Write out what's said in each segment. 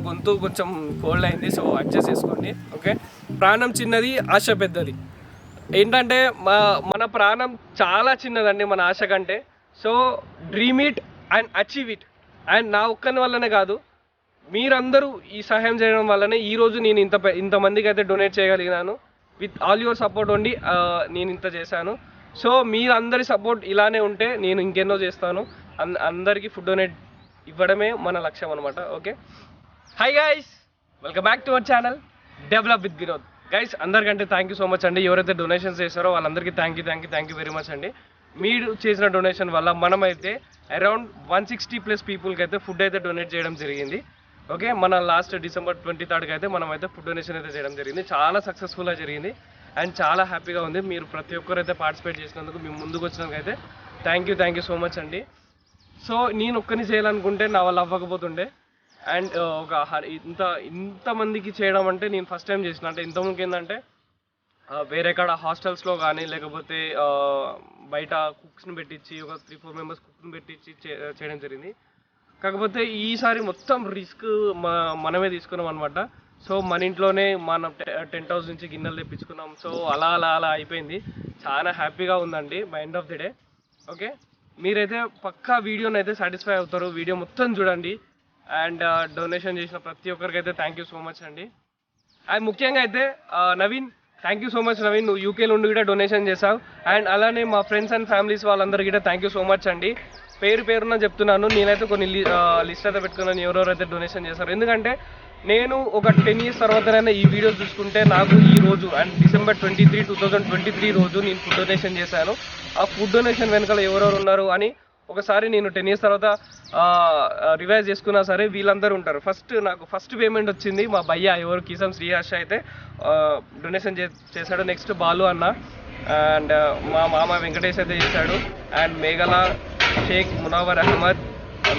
గొంతు కొంచెం కోల్డ్ అయింది, సో అడ్జస్ట్ చేసుకోండి. ఓకే, ప్రాణం చిన్నది ఆశ పెద్దది. ఏంటంటే మన ప్రాణం చాలా చిన్నదండి మన ఆశ కంటే. So dream it and achieve it. And నా ఒక్కని వల్లనే కాదు, మీరందరూ ఈ సహాయం చేయడం వల్లనే ఈరోజు నేను ఇంతమందికి అయితే డొనేట్ చేయగలిగినాను. విత్ ఆల్ యువర్ సపోర్ట్ ఉండి నేను ఇంత చేశాను. సో మీరందరి సపోర్ట్ ఇలానే ఉంటే నేను ఇంకెన్నో చేస్తాను. అందరికీ ఫుడ్ డొనేట్ ఇవ్వడమే మన లక్ష్యం అనమాట. Okay, hi guys, welcome back to our channel develop with Vinod. Guys, అందరికంటే థ్యాంక్ యూ సో మచ్ అండి. ఎవరైతే డొనేషన్స్ చేశారో వాళ్ళందరికీ థ్యాంక్ యూ వెరీ మచ్ అండి. మీరు చేసిన డొనేషన్ వల్ల మనమైతే అరౌండ్ 160+ పీపుల్కి అయితే ఫుడ్ అయితే డొనేట్ చేయడం జరిగింది. ఓకే, మన లాస్ట్ December 23rd అయితే మనమైతే ఫుడ్ డొనేషన్ అయితే చేయడం జరిగింది. చాలా సక్సెస్ఫుల్గా జరిగింది అండ్ చాలా హ్యాపీగా ఉంది. మీరు ప్రతి ఒక్కరు అయితే పార్టిసిపేట్ చేసినందుకు, మేము ముందుకు వచ్చినందుకు అయితే థ్యాంక్ యూ సో మచ్ అండి. సో నేను ఒక్కని చేయాలనుకుంటే నా వల్ల అవ్వకపోతుండే. అండ్ ఇంతమందికి చేయడం అంటే నేను ఫస్ట్ టైం చేసిన. అంటే ఇంతమందికి ఏంటంటే వేరే కాడ హాస్టల్స్లో కానీ లేకపోతే బయట కుక్స్ని పెట్టించి ఒక 3-4 మెంబర్స్ కుక్ని పెట్టించి చేయడం జరిగింది. కాకపోతే ఈసారి మొత్తం రిస్క్ మనమే తీసుకున్నాం అనమాట. సో మన ఇంట్లోనే మనం టెంట్ హౌస్ నుంచి గిన్నెలు తెప్పించుకున్నాం. సో అలా అయిపోయింది. చాలా హ్యాపీగా ఉందండి by end of the day. Okay, మీరైతే పక్కా వీడియోని అయితే సాటిస్ఫై అవుతారు. వీడియో మొత్తం చూడండి. అండ్ డొనేషన్ చేసిన ప్రతి ఒక్కరికి అయితే థ్యాంక్ యూ సో మచ్ అండి. అండ్ ముఖ్యంగా అయితే Naveen, thank you so much Naveen, నువ్వు యూకేలో ఉండి కూడా డొనేషన్ చేసావు. అండ్ అలానే మా ఫ్రెండ్స్ అండ్ ఫ్యామిలీస్ వాళ్ళందరికీ కూడా థ్యాంక్ యూ సో మచ్ అండి. పేరున చెప్తున్నాను. నేనైతే కొన్ని లిస్ట్ అయితే పెట్టుకున్నాను ఎవరెవరైతే డొనేషన్ చేశారు. ఎందుకంటే నేను ఒక 10 years తర్వాతనైనా ఈ వీడియోస్ చూసుకుంటే నాకు ఈ రోజు అండ్ December 23, 2023 రోజు నేను ఫుడ్ డొనేషన్ చేశాను. ఆ ఫుడ్ డొనేషన్ వెనకాల ఎవరెవరు ఉన్నారు అని ఒకసారి నేను 10 years తర్వాత రివైజ్ చేసుకున్నా సరే వీళ్ళందరూ ఉంటారు. నాకు ఫస్ట్ పేమెంట్ వచ్చింది మా భయ్య ఎవరు కిసం శ్రీహర్ష అయితే డొనేషన్ చేశాడు. నెక్స్ట్ బాలు అన్న అండ్ మా మామ వెంకటేష్ అయితే చేశాడు. అండ్ మేఘల, షేక్ మునవర్ అహ్మద్,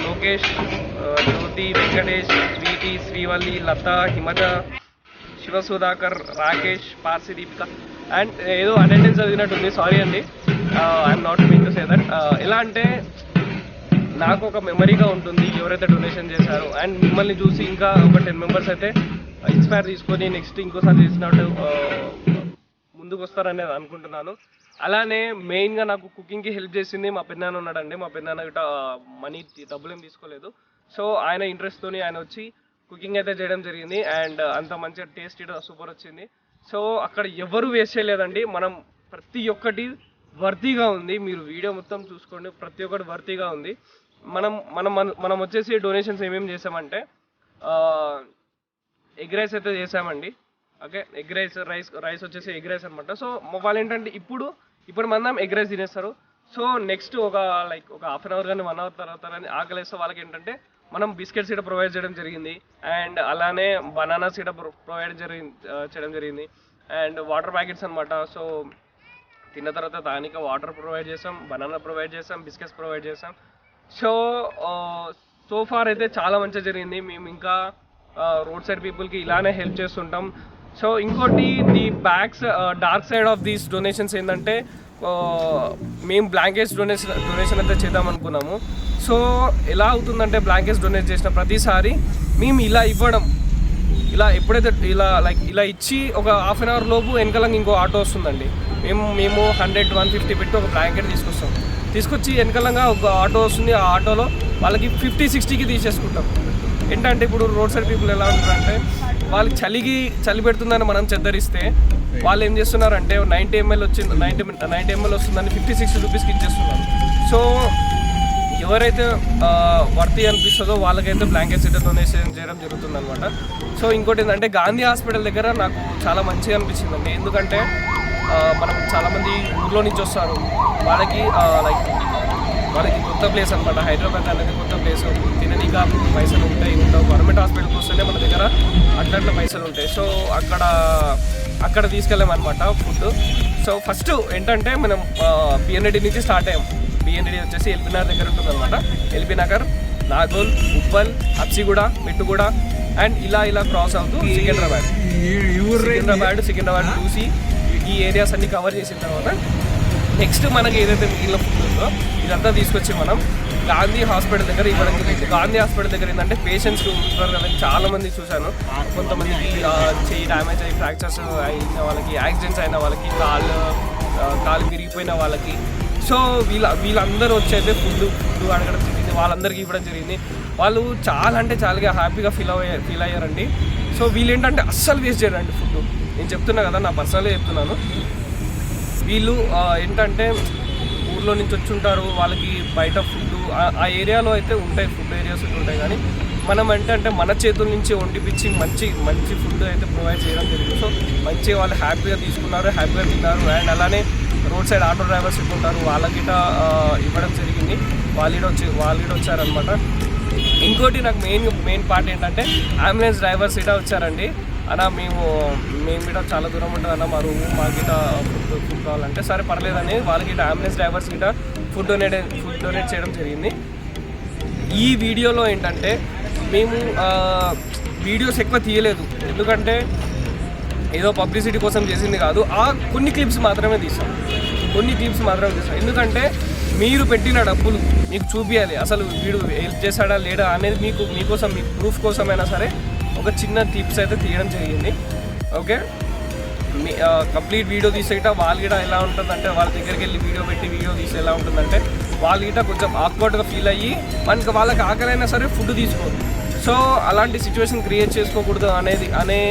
లోకేష్, జ్యోతి, వెంకటేష్, స్వీటీ, శ్రీవల్లి, లత, హిమజ, శివసుధాకర్, రాకేష్, పార్సి, దీపిక. అండ్ ఏదో అటెండెన్స్ చదివినట్టుంది, సారీ అండి. I'm not mean to say that. ఎలా అంటే నాకు ఒక మెమరీగా ఉంటుంది ఎవరైతే డొనేషన్ చేశారో. అండ్ మిమ్మల్ని చూసి ఇంకా ఒక 10 members అయితే ఇన్స్పైర్ తీసుకొని నెక్స్ట్ ఇంకోసారి చేసినట్టు ముందుకు వస్తారనేది అనుకుంటున్నాను. అలానే మెయిన్గా నాకు కుకింగ్కి హెల్ప్ చేసింది మా పెద్దనాన్న ఉన్నాడండి. మా పెద్దనాన్న ఇట మనీ డబ్బులు ఏం తీసుకోలేదు. సో ఆయన ఇంట్రెస్ట్తో ఆయన వచ్చి కుకింగ్ అయితే చేయడం జరిగింది. అండ్ అంత మంచిగా టేస్ట్ ఇట సూపర్ వచ్చింది. సో అక్కడ ఎవరు వేస్ట్ చేయలేదండి. మనం ప్రతి ఒక్కటి వర్తీగా ఉంది. మీరు వీడియో మొత్తం చూసుకోండి, ప్రతి ఒక్కటి వర్తీగా ఉంది. మనం వచ్చేసి డొనేషన్స్ ఏమేమి చేసామంటే ఎగ్ రైస్ అయితే చేసామండి. ఓకే, ఎగ్ రైస్ వచ్చేసి ఎగ్ రైస్ అనమాట. సో వాళ్ళు ఏంటంటే ఇప్పుడు మనం ఎగ్ రైస్ తినేస్తారు. సో నెక్స్ట్ ఒక హాఫ్ అన్ అవర్ కానీ 1 hour తర్వాత కానీ ఆకలిస్తే వాళ్ళకి ఏంటంటే మనం బిస్కెట్స్ కూడా ప్రొవైడ్ చేయడం జరిగింది. అండ్ అలానే బనానాస్ కూడా ప్రొవైడ్ చేయడం జరిగింది. అండ్ వాటర్ ప్యాకెట్స్ అనమాట. సో తిన్న తర్వాత దానికి వాటర్ ప్రొవైడ్ చేసాం, బనానా ప్రొవైడ్ చేసాం, బిస్కెట్స్ ప్రొవైడ్ చేసాం. సో ఫార్ అయితే చాలా మంచిగా జరిగింది. మేము ఇంకా రోడ్ సైడ్ పీపుల్కి ఇలానే హెల్ప్ చేస్తుంటాం. సో ఇంకోటి the dark side of these donations ఏంటంటే మేము బ్లాంకెట్స్ డొనేషన్ అయితే చేద్దాం అనుకున్నాము. సో ఎలా అవుతుందంటే బ్లాంకెట్స్ డొనేట్ చేసిన ప్రతిసారి మేము ఇలా ఇవ్వడం, ఎప్పుడైతే ఇలా ఇచ్చి ఒక హాఫ్ అన్ అవర్ లోపు వెనకాలంగా ఇంకో ఆటో వస్తుందండి. మేము 100-150 పెట్టి ఒక బ్లాంకెట్ తీసుకొచ్చి వెనకాలంగా ఒక ఆటో వస్తుంది. ఆ ఆటోలో వాళ్ళకి 50-60కి తీసేసుకుంటాం. ఏంటంటే ఇప్పుడు రోడ్ సైడ్ పీపుల్ ఎలా ఉంటారంటే వాళ్ళకి చలి పెడుతుందని మనం చెద్దరిస్తే వాళ్ళు ఏం చేస్తున్నారంటే 90 ml వస్తుందని 50-60 రూపీస్కి ఇచ్చేస్తున్నారు. సో ఎవరైతే వర్తి అనిపిస్తుందో వాళ్ళకైతే బ్లాంకెట్స్ అయితే డొనేషన్ చేయడం జరుగుతుంది అనమాట. సో ఇంకోటి ఏంటంటే గాంధీ హాస్పిటల్ దగ్గర నాకు చాలా మంచిగా అనిపించిందండి. ఎందుకంటే మనం చాలామంది ఊర్లో నుంచి వస్తారు. వాళ్ళకి కొత్త ప్లేస్ అనమాట. హైదరాబాద్ అనేది కొత్త ప్లేస్. తిననీగా పైసలు ఉండవు. గవర్నమెంట్ హాస్పిటల్కి వస్తేనే మన దగ్గర అట్లా పైసలు ఉంటాయి. సో అక్కడ తీసుకెళ్ళామన్నమాట ఫుడ్. సో ఫస్ట్ ఏంటంటే మనం పిఎన్ఐడి నుంచి స్టార్ట్ అయ్యాం. పిఎన్ఐడి వచ్చేసి ఎల్బీ నగర్ దగ్గర ఉంటుందన్నమాట. ఎల్బీ నగర్, నాగోల్, ఉప్పల్, హబ్సిగూడ, మెట్టుగూడ అండ్ ఇలా క్రాస్ అవుతూ సికింద్రాబాద్ చూసి ఈ ఏరియాస్ అన్ని కవర్ చేసిన తర్వాత నెక్స్ట్ మనకి ఏదైతే మిగిలిన ఫుడ్ ఉందో ఇదంతా తీసుకొచ్చి మనం గాంధీ హాస్పిటల్ దగ్గర ఇవ్వడం జరిగింది. గాంధీ హాస్పిటల్ దగ్గర ఏంటంటే పేషెంట్స్ ఉంటారు కదా, చాలామంది చూశాను. కొంతమందికి చెయ్యి డ్యామేజ్ అయ్యి ఫ్రాక్చర్స్ అయిన వాళ్ళకి, యాక్సిడెంట్స్ అయిన వాళ్ళకి, కాలు విరిగిపోయిన వాళ్ళకి. సో వీళ్ళందరూ వచ్చి అయితే ఫుడ్ అడగడం జరిగింది, వాళ్ళందరికీ ఇవ్వడం జరిగింది. వాళ్ళు చాలా అంటే చాలా హ్యాపీగా ఫీల్ అయ్యారండి. సో వీళ్ళు ఏంటంటే అస్సలు వేస్ట్ చేయరండి ఫుడ్. నేను చెప్తున్నా కదా, నా పర్సనల్గా చెప్తున్నాను. వీళ్ళు ఏంటంటే ఊర్లో నుంచి వచ్చి ఉంటారు, వాళ్ళకి బయట ఫుడ్ ఆ ఏరియాలో అయితే ఉంటాయి, ఫుడ్ ఏరియాస్ ఉంటాయి. కానీ మనం అంటే మన చేతుల నుంచి వండిపించి మంచి ఫుడ్ అయితే ప్రొవైడ్ చేయడం జరిగింది. సో మంచిగా వాళ్ళు హ్యాపీగా తీసుకున్నారు, హ్యాపీగా తిన్నారు. అండ్ అలానే రోడ్ సైడ్ ఆటో డ్రైవర్స్ ఉంటారు, వాళ్ళకి ఇవ్వడం జరిగింది. వాళ్ళు వచ్చారనమాట. ఇంకోటి నాకు మెయిన్ పార్ట్ ఏంటంటే అంబులెన్స్ డ్రైవర్స్ ఇటా వచ్చారండి. అన్న మేము ఇట చాలా దూరం ఉంటుంది అన్న, మా రూము మాకు ఇట ఫుడ్ కావాలంటే సరే పర్లేదని వాళ్ళకి ఇట అంబులెన్స్ డ్రైవర్స్ ఇట ఫుడ్ డొనేట్ చేయడం జరిగింది. ఈ వీడియోలో ఏంటంటే మేము వీడియోస్ ఎక్కువ తీయలేదు, ఎందుకంటే ఏదో పబ్లిసిటీ కోసం చేసింది కాదు. కొన్ని క్లిప్స్ మాత్రమే తీస్తాం. ఎందుకంటే మీరు పెట్టిన డబ్బులు మీకు చూపించాలి, అసలు వీడు హెల్ప్ చేశాడా లేడా అనేది మీకోసం, మీ ప్రూఫ్ కోసమైనా సరే ఒక చిన్న క్లిప్స్ అయితే తీయడం జరిగింది. ఓకే, కంప్లీట్ వీడియో తీసేట వాళ్ళు కూడా ఎలా ఉంటుందంటే, వాళ్ళ దగ్గరికి వెళ్ళి వీడియో తీసి ఎలా ఉంటుందంటే వాళ్ళు గిట కొంచెం ఆక్వర్డ్గా ఫీల్ అయ్యి వాళ్ళకి ఆకలైనా సరే ఫుడ్ తీసుకోరు. సో అలాంటి సిచ్యువేషన్ క్రియేట్ చేసుకోకూడదు అనే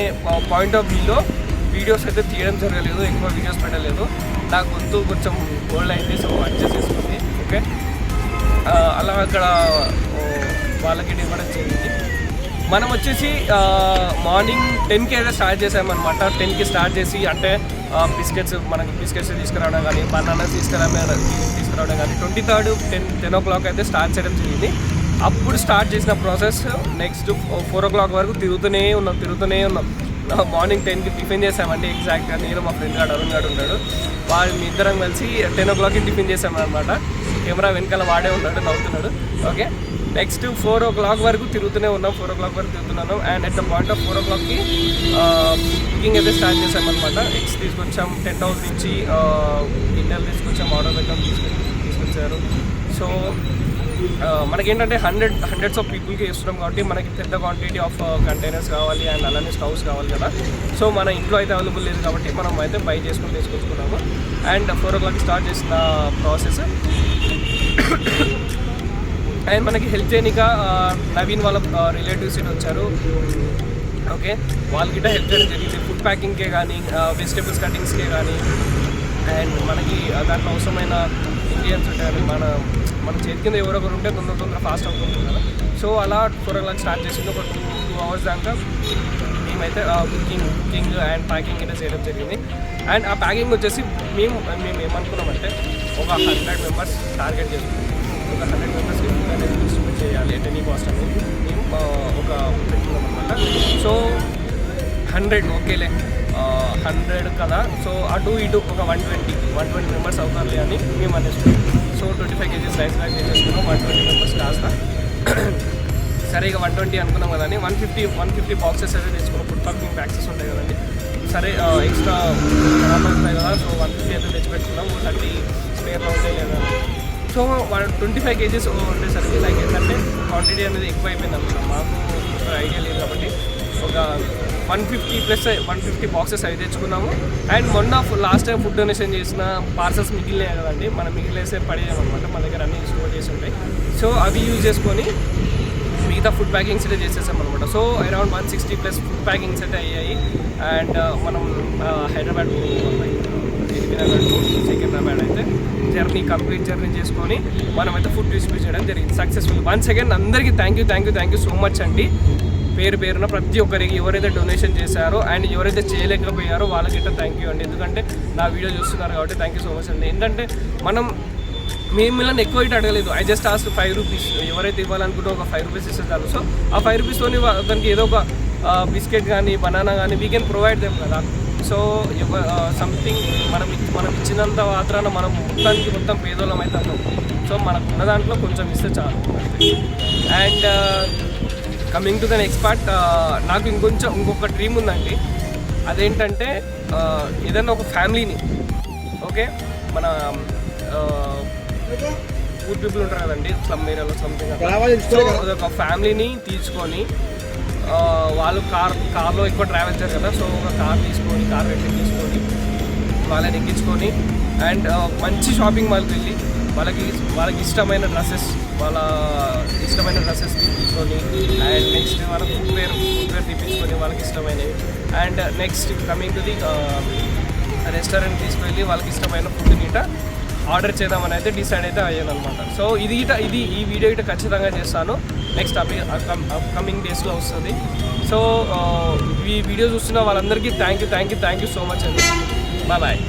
పాయింట్ ఆఫ్ వ్యూలో వీడియోస్ అయితే తీయడం జరగలేదు, ఎక్కువ వీడియోస్ పెట్టలేదు. నా గొంతు కొంచెం కోల్డ్ అయితే, సో అడ్జస్ట్ చేసుకుంది. ఓకే, అలా అక్కడ వాళ్ళకి ఇవ్వడం జరిగింది. మనం వచ్చేసి మార్నింగ్ 10కి అయితే స్టార్ట్ చేసామన్నమాట. 10కి స్టార్ట్ చేసి అంటే మనకి బిస్కెట్స్ తీసుకురావడం కానీ, బనానాస్ తీసుకురావడం కానీ 23rd 10 o'clock అయితే స్టార్ట్ చేయడం జరిగింది. అప్పుడు స్టార్ట్ చేసిన ప్రాసెస్ నెక్స్ట్ 4 o'clock వరకు తిరుగుతూనే ఉన్నాం. మార్నింగ్ 10కి టిఫిన్ చేసామంటే ఎగ్జాక్ట్గా నేను, మా ఫ్రెండ్ అరుణ్ గారు ఉన్నాడు, వాళ్ళు ఇద్దరం కలిసి 10 o'clockకి టిఫిన్ చేసామన్నమాట. కెమెరా వెనకాల వాడే ఉన్నాడు, నవ్వుతున్నాడు. ఓకే, నెక్స్ట్ 4 o'clock వరకు తిరుగుతూనే ఉన్నాం. 4 o'clock వరకు తిరుగుతున్నాం. And at the point of 4 o'clockకి కుకింగ్ అయితే స్టార్ట్ చేసామన్నమాట. ఎగ్స్ తీసుకొచ్చాం, టెంట్ హౌస్ నుంచి గిన్నెలు తీసుకొచ్చాం, ఆర్డర్ పెట్టాం, తీసుకొచ్చారు. సో మనకేంటంటే హండ్రెడ్స్ ఆఫ్ పీపుల్కి ఇస్తున్నాం కాబట్టి మనకి పెద్ద క్వాంటిటీ ఆఫ్ కంటైనర్స్ కావాలి అండ్ అలానే స్టవ్స్ కావాలి కదా. సో మన ఇంట్లో అయితే అవైలబుల్ లేదు కాబట్టి మనం అయితే బై చేసుకొని తీసుకొచ్చుకున్నాము. అండ్ 4 o'clock స్టార్ట్ చేసిన ప్రాసెస్. అండ్ మనకి హెల్ప్ చేయనిక నవీన్ వాళ్ళ రిలేటివ్స్ ఇటు వచ్చారు. ఓకే, వాళ్ళకి హెల్ప్ చేయడం జరిగింది, ఫుడ్ ప్యాకింగ్కే కానీ, వెజిటేబుల్స్ కటింగ్స్కే కానీ. అండ్ మనకి దాంట్లో అవసరమైన ఇంగ్రీడియంట్స్ ఉంటాయి, మన చేతి కింద ఎవరొకరు ఉంటే తొందర ఫాస్ట్ అవుతుంది కదా. సో అలా 4 o'clock స్టార్ట్ చేసింది. ఒక 2 hours దాకా మేమైతే కుకింగ్ అండ్ ప్యాకింగ్ అయితే చేయడం జరిగింది. అండ్ ఆ ప్యాకింగ్ వచ్చేసి మేము ఏమనుకున్నామంటే ఒక 100 members టార్గెట్ చేసుకున్నాం. ఒక 100 members ఫుడ్ అనేది డిస్ట్రిబ్యూట్ చేయాలి at any cost అనేది మేము ఒక పెట్టుకున్నాం అనమాట. సో 100 ఓకేలే, 100 కదా, సో అటు ఇటు ఒక 120 members అవుతారులే అని మేము అనేసుకున్నాం. సో 25 kgs రైస్ బ్యాగ్ చేసేసుకున్నాం, 120 members కాస్త. సరే ఇక 120 అనుకున్నాం కదండి, 150 బాక్సెస్ అయితే తెచ్చుకున్నాం. ఫుడ్ ప్యాకింగ్ బ్యాగ్సెస్ ఉంటాయి కదండి, సరే ఎక్స్ట్రా ఖరాబ్ అవుతాయి కదా, సో 150 అయితే తెచ్చిపెట్టుకున్నాం. 30 స్పేర్లో ఉంటాయి లేదా. సో 25 kgs ఉండేసరికి లైక్ ఏంటంటే క్వాంటిటీ అనేది ఎక్కువ అయిపోయింది అనుకున్నాం. మాకు ఐడియా లేదు కాబట్టి ఒక 150 బాక్సెస్ అవి తెచ్చుకున్నాము. అండ్ మొన్న లాస్ట్ టైం ఫుడ్ డొనేషన్ చేసిన పార్సల్స్ మిగిలినాయి కదండి, మనం మిగిలేసే పడేయమన్నమాట. మన దగ్గర అన్నీ స్టోర్ చేసి ఉంటాయి. సో అవి యూజ్ చేసుకొని మిగతా ఫుడ్ ప్యాకింగ్స్ అయితే చేసేసాం అనమాట. సో అరౌండ్ 160+ ఫుడ్ ప్యాకింగ్స్ అయితే అయ్యాయి. అండ్ మనం హైదరాబాద్ సికింద్రాబాద్ అయితే కంప్లీట్ జర్నీ చేసుకొని మనమైతే ఫుడ్ డిస్ట్రిబ్యూట్ చేయడం జరిగింది సక్సెస్ఫుల్. వన్స్ అగైన్ అందరికీ థ్యాంక్ యూ సో మచ్ అండి. పేరున ప్రతి ఒక్కరికి ఎవరైతే డొనేషన్ చేశారో అండ్ ఎవరైతే చేయలేకపోయారో వాళ్ళకిట థ్యాంక్ యూ అండి. ఎందుకంటే నా వీడియో చూస్తున్నారు కాబట్టి థ్యాంక్ యూ సో మచ్ అండి. ఏంటంటే మిమ్మల్ని ఎక్కువ ఇటు అడగలేదు, ఐ జస్ట్ ఆస్క్ 5 rupees. ఎవరైతే ఇవ్వాలనుకుంటే ఒక 5 rupees ఇస్తే చాలు. సో ఆ 5 rupees-తోని దానికి ఏదో ఒక బిస్కెట్ కానీ, బనానా కానీ వీ కెన్ ప్రొవైడ్ దెమ్ కదా. సో సంథింగ్ మనం ఇచ్చినంత మాత్రాన మనం మొత్తం పేదోళం అయితే అన్నాం. సో మనకు ఉన్న దాంట్లో కొంచెం ఇస్తే చాలు. And coming to the next part, నాకు ఇంకొక డ్రీమ్ ఉందండి. అదేంటంటే ఏదైనా ఒక ఫ్యామిలీని, ఓకే, మన పూర్ పీపుల్ ఉంటారు కదండి స్లమ్ ఏరియాలో సంథింగ్. సో అదొక ఫ్యామిలీని తీసుకొని వాళ్ళు కార్లో ఎక్కువ ట్రావెల్ చేస్తారు కదా, సో ఒక కార్ రెంట్ తీసుకొని వాళ్ళని ఎక్కించుకొని అండ్ మంచి షాపింగ్ మాల్కి వెళ్ళి వాళ్ళకి ఇష్టమైన డ్రెస్సెస్ తీసుకొని అండ్ నెక్స్ట్ వాళ్ళ ఫుట్వేర్ తీపించుకొని వాళ్ళకి ఇష్టమైనవి and next coming to the restaurant తీసుకువెళ్ళి వాళ్ళకి ఇష్టమైన ఫుడ్ గిట ఆర్డర్ చేద్దామని అయితే డిసైడ్ అయితే అయ్యాను అనమాట. సో ఇది ఈ వీడియో గిట ఖచ్చితంగా చేస్తాను, నెక్స్ట్ అప్కమింగ్ డేస్లో వస్తుంది. సో ఈ వీడియో చూస్తున్న వాళ్ళందరికీ థ్యాంక్ యూ సో మచ్ అండి. బాయ్.